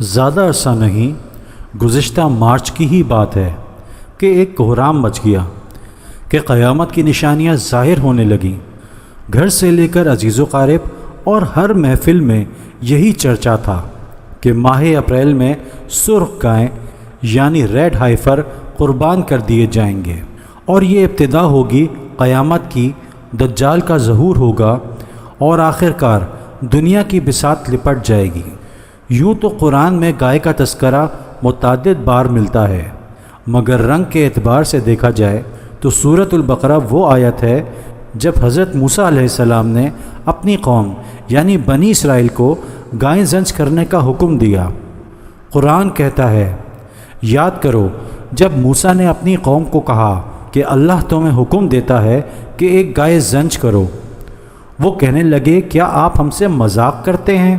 زیادہ عرصہ نہیں، گزشتہ مارچ کی ہی بات ہے کہ ایک کوہرام مچ گیا کہ قیامت کی نشانیاں ظاہر ہونے لگیں۔ گھر سے لے کر عزیز و قارب اور ہر محفل میں یہی چرچا تھا کہ ماہ اپریل میں سرخ گائیں یعنی ریڈ ہائفر قربان کر دیے جائیں گے، اور یہ ابتدا ہوگی قیامت کی، دجال کا ظہور ہوگا اور آخر کار دنیا کی بساط لپٹ جائے گی۔ یوں تو قرآن میں گائے کا تذکرہ متعدد بار ملتا ہے، مگر رنگ کے اعتبار سے دیکھا جائے تو سورۃ البقرہ وہ آیت ہے جب حضرت موسیٰ علیہ السلام نے اپنی قوم یعنی بنی اسرائیل کو گائیں زنج کرنے کا حکم دیا۔ قرآن کہتا ہے، یاد کرو جب موسیٰ نے اپنی قوم کو کہا کہ اللہ تمہیں حکم دیتا ہے کہ ایک گائے زنج کرو، وہ کہنے لگے کیا آپ ہم سے مذاق کرتے ہیں؟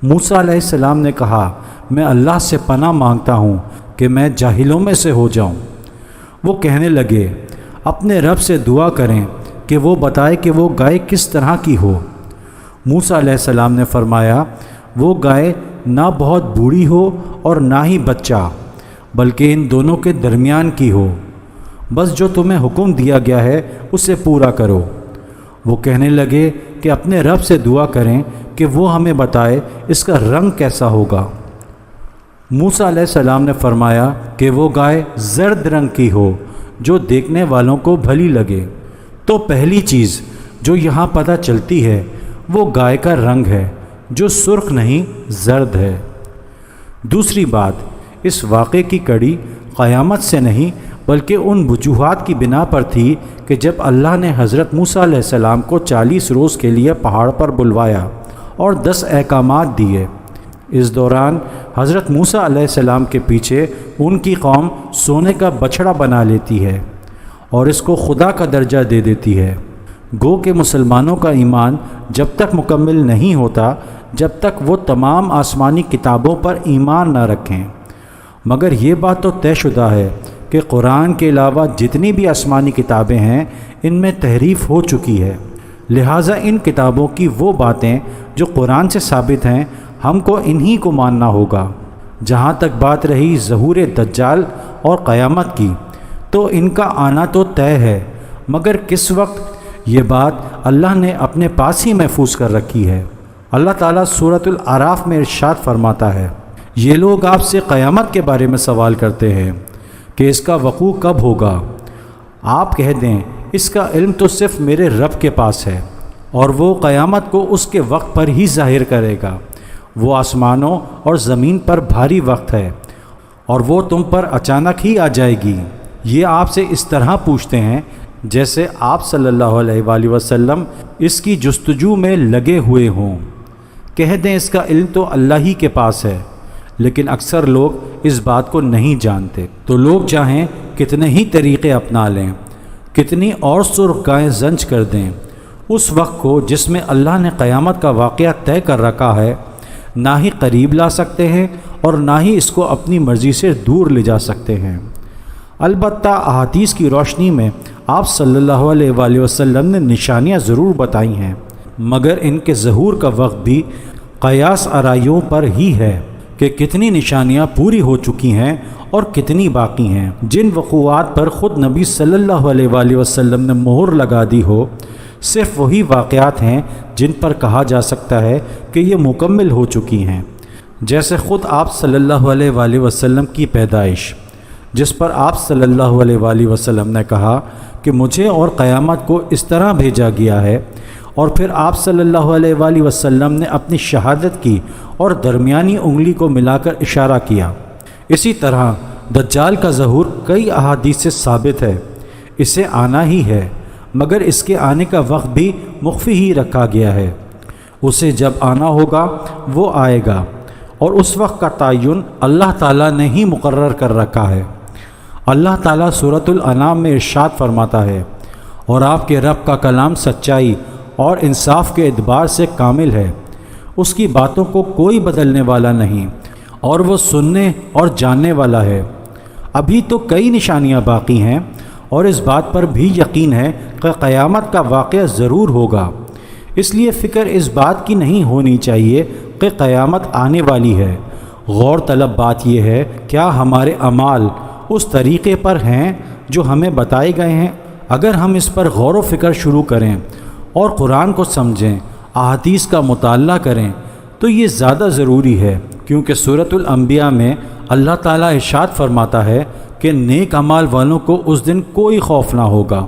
موسیٰ علیہ السلام نے کہا، میں اللہ سے پناہ مانگتا ہوں کہ میں جاہلوں میں سے ہو جاؤں۔ وہ کہنے لگے اپنے رب سے دعا کریں کہ وہ بتائے کہ وہ گائے کس طرح کی ہو۔ موسیٰ علیہ السلام نے فرمایا، وہ گائے نہ بہت بوڑھی ہو اور نہ ہی بچہ، بلکہ ان دونوں کے درمیان کی ہو، بس جو تمہیں حکم دیا گیا ہے اسے پورا کرو۔ وہ کہنے لگے کہ اپنے رب سے دعا کریں کہ وہ ہمیں بتائے اس کا رنگ کیسا ہوگا۔ موسیٰ علیہ السلام نے فرمایا کہ وہ گائے زرد رنگ کی ہو جو دیکھنے والوں کو بھلی لگے۔ تو پہلی چیز جو یہاں پتہ چلتی ہے وہ گائے کا رنگ ہے جو سرخ نہیں زرد ہے۔ دوسری بات، اس واقعے کی کڑی قیامت سے نہیں بلکہ ان وجوہات کی بنا پر تھی کہ جب اللہ نے حضرت موسیٰ علیہ السلام کو 40 روز کے لیے پہاڑ پر بلوایا اور 10 احکامات دیے۔ اس دوران حضرت موسیٰ علیہ السلام کے پیچھے ان کی قوم سونے کا بچھڑا بنا لیتی ہے اور اس کو خدا کا درجہ دے دیتی ہے۔ گو کہ مسلمانوں کا ایمان جب تک مکمل نہیں ہوتا جب تک وہ تمام آسمانی کتابوں پر ایمان نہ رکھیں، مگر یہ بات تو طے شدہ ہے کہ قرآن کے علاوہ جتنی بھی آسمانی کتابیں ہیں ان میں تحریف ہو چکی ہے، لہٰذا ان کتابوں کی وہ باتیں جو قرآن سے ثابت ہیں ہم کو انہی کو ماننا ہوگا۔ جہاں تک بات رہی ظہور دجال اور قیامت کی، تو ان کا آنا تو طے ہے، مگر کس وقت یہ بات اللہ نے اپنے پاس ہی محفوظ کر رکھی ہے۔ اللہ تعالیٰ سورۃ الاعراف میں ارشاد فرماتا ہے، یہ لوگ آپ سے قیامت کے بارے میں سوال کرتے ہیں کہ اس کا وقوع کب ہوگا۔ آپ کہہ دیں اس کا علم تو صرف میرے رب کے پاس ہے، اور وہ قیامت کو اس کے وقت پر ہی ظاہر کرے گا۔ وہ آسمانوں اور زمین پر بھاری وقت ہے اور وہ تم پر اچانک ہی آ جائے گی۔ یہ آپ سے اس طرح پوچھتے ہیں جیسے آپ صلی اللہ علیہ وآلہ وسلم اس کی جستجو میں لگے ہوئے ہوں۔ کہہ دیں اس کا علم تو اللہ ہی کے پاس ہے، لیکن اکثر لوگ اس بات کو نہیں جانتے۔ تو لوگ چاہیں کتنے ہی طریقے اپنا لیں، کتنی اور سرخ گائیں زنج کر دیں، اس وقت کو جس میں اللہ نے قیامت کا واقعہ طے کر رکھا ہے نہ ہی قریب لا سکتے ہیں اور نہ ہی اس کو اپنی مرضی سے دور لے جا سکتے ہیں۔ البتہ احادیث کی روشنی میں آپ صلی اللہ علیہ وآلہ وسلم نے نشانیاں ضرور بتائی ہیں، مگر ان کے ظہور کا وقت بھی قیاس آرائیوں پر ہی ہے کہ کتنی نشانیاں پوری ہو چکی ہیں اور کتنی باقی ہیں۔ جن وقوعات پر خود نبی صلی اللہ علیہ وآلہ وسلم نے مہر لگا دی ہو، صرف وہی واقعات ہیں جن پر کہا جا سکتا ہے کہ یہ مکمل ہو چکی ہیں، جیسے خود آپ صلی اللہ علیہ وآلہ وسلم کی پیدائش، جس پر آپ صلی اللہ علیہ وآلہ وسلم نے کہا کہ مجھے اور قیامت کو اس طرح بھیجا گیا ہے، اور پھر آپ صلی اللہ علیہ وآلہ وسلم نے اپنی شہادت کی اور درمیانی انگلی کو ملا کر اشارہ کیا۔ اسی طرح دجال کا ظہور کئی احادیث سے ثابت ہے، اسے آنا ہی ہے، مگر اس کے آنے کا وقت بھی مخفی ہی رکھا گیا ہے۔ اسے جب آنا ہوگا وہ آئے گا، اور اس وقت کا تعین اللہ تعالیٰ نے ہی مقرر کر رکھا ہے۔ اللہ تعالیٰ سورۃ الانعام میں ارشاد فرماتا ہے، اور آپ کے رب کا کلام سچائی اور انصاف کے اعتبار سے کامل ہے، اس کی باتوں کو کوئی بدلنے والا نہیں، اور وہ سننے اور جاننے والا ہے۔ ابھی تو کئی نشانیاں باقی ہیں، اور اس بات پر بھی یقین ہے کہ قیامت کا واقعہ ضرور ہوگا، اس لیے فکر اس بات کی نہیں ہونی چاہیے کہ قیامت آنے والی ہے غور طلب بات یہ ہے، کیا ہمارے اعمال اس طریقے پر ہیں جو ہمیں بتائے گئے ہیں؟ اگر ہم اس پر غور و فکر شروع کریں اور قرآن کو سمجھیں، احادیث کا مطالعہ کریں تو یہ زیادہ ضروری ہے، کیونکہ سورۃ الانبیاء میں اللہ تعالیٰ ارشاد فرماتا ہے کہ نیک اعمال والوں کو اس دن کوئی خوف نہ ہوگا،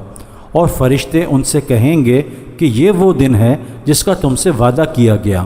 اور فرشتے ان سے کہیں گے کہ یہ وہ دن ہے جس کا تم سے وعدہ کیا گیا۔